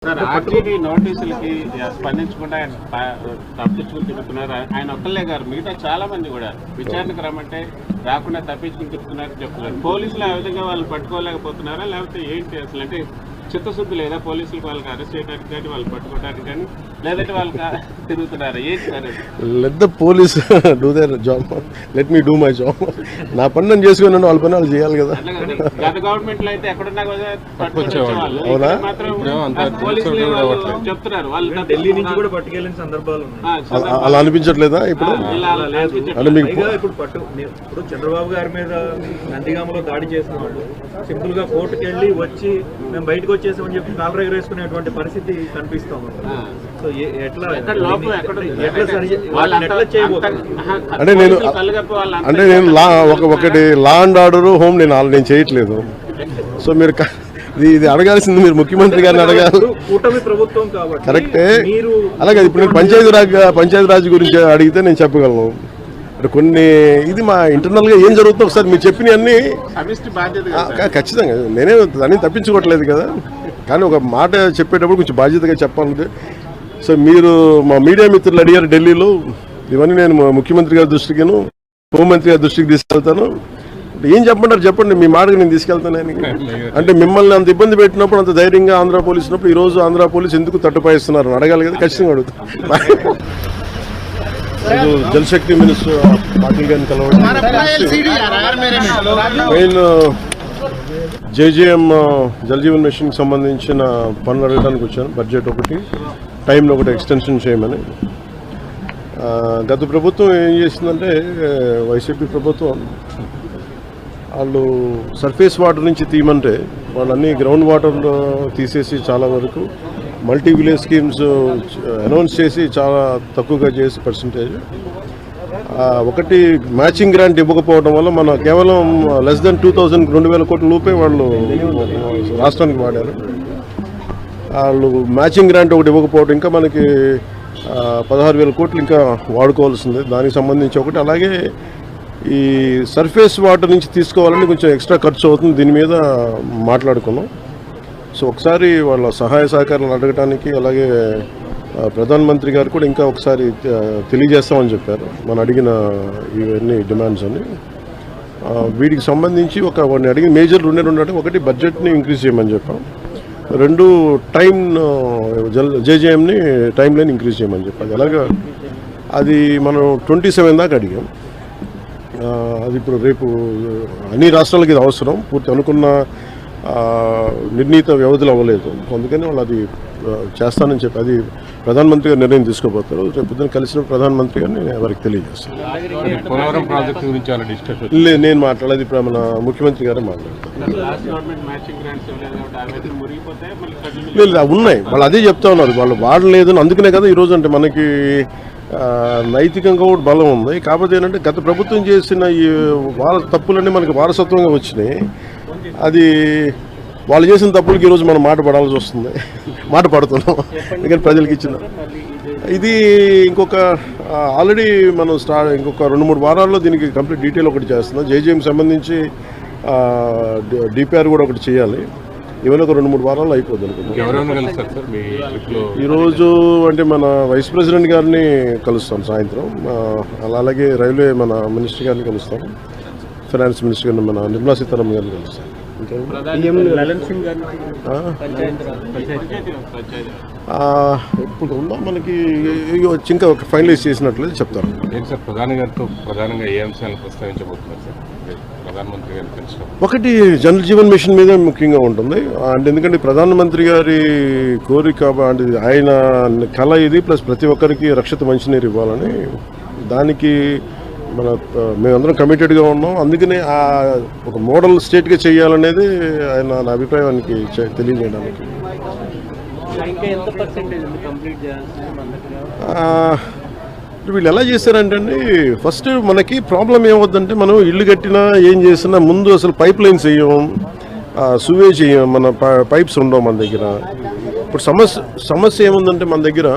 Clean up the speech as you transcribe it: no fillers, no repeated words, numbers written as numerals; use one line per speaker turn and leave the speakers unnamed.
Sir RTD నోటీసులకి స్పందించకుండా తప్పించుకుని తిరుగుతున్నారు. ఆయన ఒక్కళ్ళే గారు, మిగతా చాలా మంది కూడా విచారణకు రమ్మంటే రాకుండా తప్పించుకుని తిరుగుతున్నారు చెప్తున్నారు. పోలీసులు ఆ విధంగా వాళ్ళు పట్టుకోలేకపోతున్నారా, లేకపోతే ఏంటి అసలు? అంటే చిత్తశుద్ధి లేదా పోలీసులకు వాళ్ళకి అరెస్ట్ చేయడానికి కానీ వాళ్ళు పట్టుకోవడానికి కానీ, లేదంటే వాళ్ళు తిరుగుతున్నారా? ఏంటి sir?
Let the police do their job, let me do my job. నా పని నేను చేసుకున్నాను, వాళ్ళ పని వాళ్ళు చేయాలి కదా.
గత గవర్నమెంట్ లో అయితే ఎక్కడున్నా పట్టుకొచ్చేవాళ్ళు, మాత్రం చెప్తున్నారు వాళ్ళు
ఢిల్లీ నుంచి కూడా పట్టుకెళ్ళిన సందర్భాలు
అలా అనిపించట్లేదా ఇప్పుడు? అంటే మీకు
ఇప్పుడు చంద్రబాబు గారి మీద నందిగామలో దాడి చేసిన వాళ్ళు సింపుల్ గా కోర్టుకు వెళ్ళి వచ్చి మేము బయటకు వచ్చేసామని చెప్పి కాలర్ ఎగరేసుకునేటువంటి పరిస్థితి కనిపిస్తాం. సో ఎట్లా
అంటే నేను ఒకటి లా అండ్ ఆర్డర్ హోమ్ నేను చేయట్లేదు. సో మీరు ఇది అడగాల్సింది మీరు ముఖ్యమంత్రి గారిని అడగాలి.
కూటమి ప్రభుత్వం కాబట్టి
కరెక్టే. అలాగే ఇప్పుడు నేను పంచాయతీరాజ్ గురించి అడిగితే నేను చెప్పగలను. కొన్ని ఇది మా ఇంటర్నల్ గా ఏం జరుగుతుందో ఒకసారి మీరు చెప్పినవన్నీ ఖచ్చితంగా నేనే దాన్ని తప్పించుకోవట్లేదు కదా. కానీ ఒక మాట చెప్పేటప్పుడు కొంచెం బాధ్యతగా చెప్పాలంటే, సో మీరు మా మీడియా మిత్రులు అడిగారు ఢిల్లీలో, ఇవన్నీ నేను ముఖ్యమంత్రి గారి దృష్టికిను హోంమంత్రి గారి దృష్టికి తీసుకెళ్తాను. ఏం చెప్పంటారు చెప్పండి, మీ మాటకు నేను తీసుకెళ్తానని. అంటే మిమ్మల్ని అంత ఇబ్బంది పెట్టినప్పుడు, అంత ధైర్యంగా ఆంధ్ర పోలీసు ఉన్నప్పుడు ఈరోజు ఆంధ్ర పోలీసు ఎందుకు తట్టుపాయిస్తున్నారు అడగాలి కదా. ఖచ్చితంగా అడుగుతాను. జలశక్తి మినిస్టర్ పాటిల్ గారిని కలవడం, మెయిన్ జేజేఎం జలజీవన్ మిషన్కి సంబంధించిన పనులు అడగడానికి వచ్చాను. బడ్జెట్ ఒకటి, టైంలో ఒకటి ఎక్స్టెన్షన్ చేయమని. గత ప్రభుత్వం ఏం చేసిందంటే, వైసీపీ ప్రభుత్వం వాళ్ళు సర్ఫేస్ వాటర్ నుంచి తీయమంటే వాళ్ళన్నీ గ్రౌండ్ వాటర్లో తీసేసి చాలా వరకు మల్టీ విలేజ్ స్కీమ్స్ అనౌన్స్ చేసి చాలా తక్కువగా చేసి పర్సంటేజ్. ఒకటి మ్యాచింగ్ గ్రాంట్ ఇవ్వకపోవడం వల్ల మన కేవలం లెస్ దెన్ 2,000 కోట్ల రూపాయలు వాళ్ళు రాష్ట్రానికి వాడారు. వాళ్ళు మ్యాచింగ్ గ్రాంట్ ఒకటి ఇవ్వకపోవడం, ఇంకా మనకి 16,000 కోట్లు ఇంకా వాడుకోవాల్సింది. దానికి సంబంధించి ఒకటి. అలాగే ఈ సర్ఫేస్ వాటర్ నుంచి తీసుకోవాలని కొంచెం ఎక్స్ట్రా ఖర్చు అవుతుంది, దీని మీద మాట్లాడుకున్నాం. సో ఒకసారి వాళ్ళ సహాయ సహకారాలు అడగటానికి, అలాగే ప్రధానమంత్రి గారు కూడా ఇంకా ఒకసారి తెలియజేస్తామని చెప్పారు మనం అడిగిన ఇవన్నీ డిమాండ్స్ అని. వీటికి సంబంధించి వాడిని అడిగిన మేజర్ రెండు అంటే, ఒకటి బడ్జెట్ని ఇంక్రీజ్ చేయమని చెప్పాం, రెండు టైం జేజేఎంని టైం లైన్ ఇంక్రీజ్ చేయమని చెప్పాలి. అలాగా అది మనం 27 దాకా అడిగాం. అది ఇప్పుడు రేపు అన్ని రాష్ట్రాలకి ఇది అవసరం. పూర్తి అనుకున్న నిర్ణీత వ్యవధిలో అవ్వలేదు, అందుకని వాళ్ళు అది చేస్తానని చెప్పి అది ప్రధానమంత్రి గారు నిర్ణయం తీసుకోబోతారు. రేపు పొద్దున కలిసిన ప్రధానమంత్రి గారిని వారికి తెలియజేస్తాను. లేదు, నేను మాట్లాడేది ఇప్పుడు మన ముఖ్యమంత్రి గారే మాట్లాడతారు. లేదు, ఉన్నాయి, వాళ్ళు అదే చెప్తా ఉన్నారు, వాళ్ళు వాడలేదు. అందుకనే కదా ఈరోజు అంటే మనకి నైతికంగా కూడా బలం ఉంది. కాకపోతే ఏంటంటే గత ప్రభుత్వం చేసిన ఈ తప్పులన్నీ మనకి వారసత్వంగా వచ్చినాయి. అది వాళ్ళు చేసిన తప్పులకి ఈరోజు మనం మాట పడాల్సి వస్తుంది. మాట పడుతున్నాం ఎందుకంటే ప్రజలకు ఇచ్చిన ఇది. ఇంకొక ఆల్రెడీ మనం ఇంకొక 2-3 వారాల్లో దీనికి కంప్లీట్ డీటెయిల్ ఒకటి చేస్తున్నాం. జేజేఎం సంబంధించి డిపిఆర్ కూడా ఒకటి చేయాలి. ఇవన్నీ ఒక 2-3 వారాల్లో అయిపోద్ది అనుకుంటున్నాం. ఈరోజు అంటే మన వైస్ ప్రెసిడెంట్ గారిని కలుస్తాం సాయంత్రం. అలాగే రైల్వే మన మినిస్టర్ గారిని కలుస్తాం, ఫైనాన్స్ మినిస్టర్ గారిని మన నిర్మలా సీతారామన్ గారిని కలుస్తాం. ఇప్పుడు ఉందా మనకి ఇంకా ఫైనలైజ్ చేసినట్లయితే చెప్తారు.
ప్రధాని గారితో ప్రధానంగా ఏ అంశాలను ప్రస్తావించబోతున్నారు సార్? ప్రధానమంత్రి గారు కలిసి
ఒకటి జల్ జీవన్ మిషన్ మీద ముఖ్యంగా ఉంటుంది. అంటే ఎందుకంటే ప్రధానమంత్రి గారి కోరిక, అంటే ఆయన కళ ఇది, ప్లస్ ప్రతి ఒక్కరికి రక్షిత మంచినీరు ఇవ్వాలని. దానికి మేమందరం కమిటెడ్గా ఉన్నాం. అందుకనే ఒక మోడల్ స్టేట్గా చేయాలనేది ఆయన నా అభిప్రాయానికి తెలియజేయడానికి. వీళ్ళు ఎలా చేశారంటే అండి, ఫస్ట్ మనకి ప్రాబ్లం ఏమవుతుందంటే, మనం ఇల్లు కట్టినా ఏం చేసినా ముందు అసలు పైప్ లైన్స్ వేయం, సువేజ్ వేయం, మన పైప్స్ ఉండవు మన దగ్గర. ఇప్పుడు సమస్య ఏముందంటే మన దగ్గర